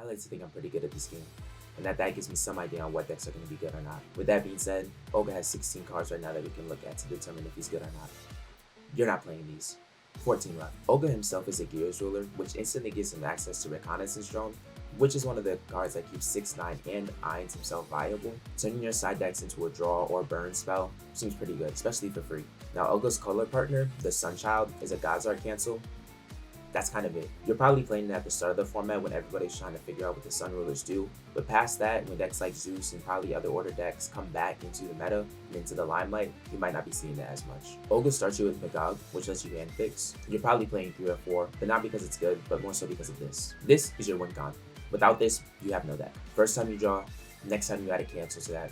like to think I'm pretty good at this game, and that gives me some idea on what decks are going to be good or not. With that being said, Ulga has 16 cards right now that we can look at to determine if he's good or not. You're not playing these. 14 left. Ulga himself is a Gears ruler, which instantly gives him access to Reconnaissance Drone, which is one of the cards that keeps 6/9 and irons himself viable. Turning your side decks into a draw or burn spell seems pretty good, especially for free. Now Ulga's color partner, the Sunchild, is a Godsart cancel. That's kind of it. You're probably playing it at the start of the format when everybody's trying to figure out what the Sun Rulers do, but past that, when decks like Zeus and probably other order decks come back into the meta and into the limelight, you might not be seeing that as much. Ulga starts you with Magog, which lets you hand fix. You're probably playing 3 or 4, but not because it's good, but more so because of this. This is your win con. Without this, you have no deck. First time you draw, next time you add a cancel to that.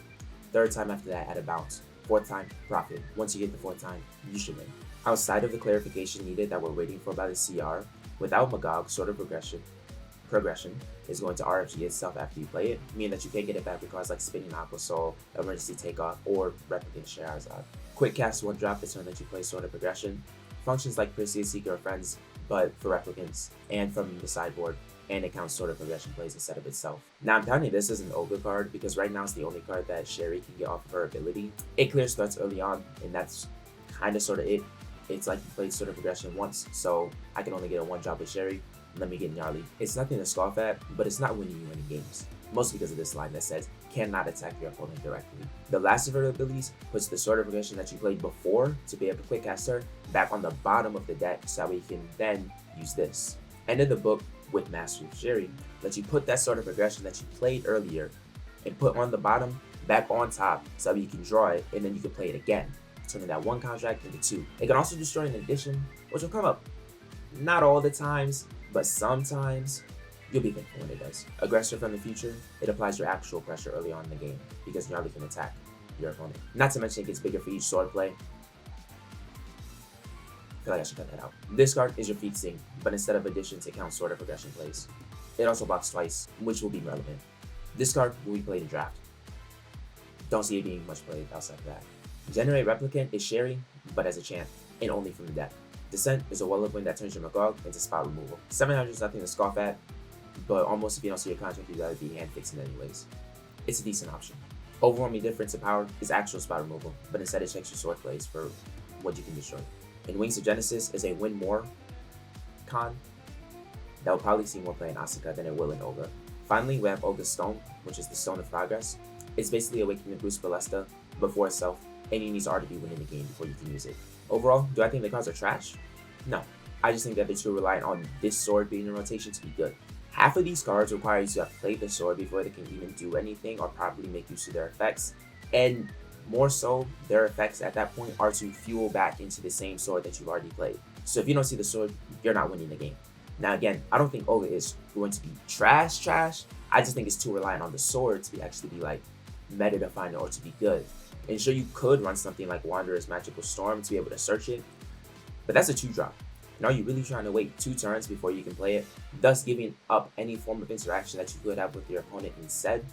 Third time after that, add a bounce. Fourth time, profit. Once you get the 4th time, you should win. Outside of the clarification needed that we're waiting for by the CR, without Magog, Sword of Progression is going to RFG itself after you play it, meaning that you can't get it back with cards like Spinning Aqua Soul, Emergency Takeoff, or Replicant Scheherazade. Quick cast 1 drop the turn that you play Sword of Progression. Functions like Perseus Seeker or Friends, but for replicants, and from the sideboard, and it counts Sword of Progression plays instead of itself. Now I'm counting this as an Ulga card because right now it's the only card that Sherry can get off of her ability. It clears threats early on, and that's kind of sort of it. It's like you played Sword of Progression once, so I can only get a 1 drop with Sherry. Let me get Gnarly. It's nothing to scoff at, but it's not winning you any games. Mostly because of this line that says, cannot attack your opponent directly. The last of her abilities puts the Sword of Progression that you played before to be able to quick cast her back on the bottom of the deck so that we can then use this. End of the book with Mastery of Sherry lets you put that Sword of Progression that you played earlier and put on the bottom back on top so that you can draw it and then you can play it again, turning that 1 contract into 2. It can also destroy an addition, which will come up not all the times, but sometimes. You'll be thankful when it does. Aggressor from the future, it applies your actual pressure early on in the game because Gnarly can attack your opponent. Not to mention it gets bigger for each sword play. I feel like I should cut that out. This card is your feat sink, but instead of additions, it counts Sword of Progression plays. It also blocks twice, which will be relevant. This card will be played in draft. Don't see it being much played outside of that. Generate Replicant is Sherry, but as a champ, and only from the deck. Descent is a Well of Wind that turns your Magog into spot removal. 700 is nothing to scoff at, but almost if you don't see your contract, you gotta be hand fixing anyways. It's a decent option. Overwhelming difference in power is actual spot removal, but instead it checks your sword plays for what you can destroy. And Wings of Genesis is a win more con that will probably see more play in Asuka than it will in Ulga. Finally, we have Ulga's Stone, which is the Stone of Progress. It's basically awakening Bruce Ballesta before itself, and you need to already be winning the game before you can use it. Overall, do I think the cards are trash? No. I just think that they're too reliant on this sword being in rotation to be good. Half of these cards require you to have played the sword before they can even do anything or properly make use of their effects, and more so, their effects at that point are to fuel back into the same sword that you've already played. So if you don't see the sword, you're not winning the game. Now again, I don't think Ulga is going to be trash. I just think it's too reliant on the sword to actually be like meta defining or to be good. And sure, you could run something like Wanderer's Magical Storm to be able to search it, but that's a 2-drop. And are you really trying to wait 2 turns before you can play it, thus giving up any form of interaction that you could have with your opponent instead?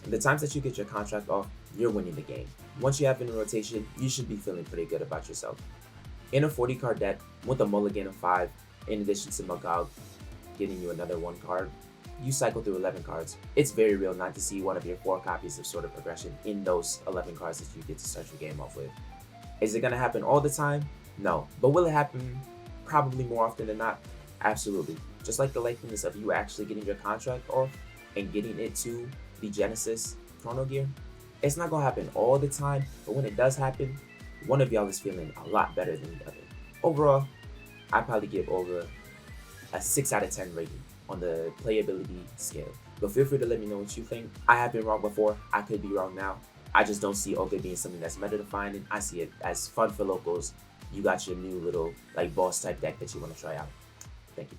The times that you get your contract off, you're winning the game. Once you have it in rotation, you should be feeling pretty good about yourself. In a 40 card deck, with a mulligan of 5, in addition to Magog getting you another 1 card, you cycle through 11 cards. It's very real not to see one of your 4 copies of Sword of Progression in those 11 cards that you get to start your game off with. Is it going to happen all the time? No. But will it happen probably more often than not? Absolutely. Just like the likeliness of you actually getting your contract off and getting it to the Genesis Chrono Gear. It's not going to happen all the time, but when it does happen, one of y'all is feeling a lot better than the other. Overall, I'd probably give Ulga a 6 out of 10 rating on the playability scale. But feel free to let me know what you think. I have been wrong before. I could be wrong now. I just don't see Ulga being something that's meta defining. I see it as fun for locals. You got your new little like boss type deck that you want to try out. Thank you.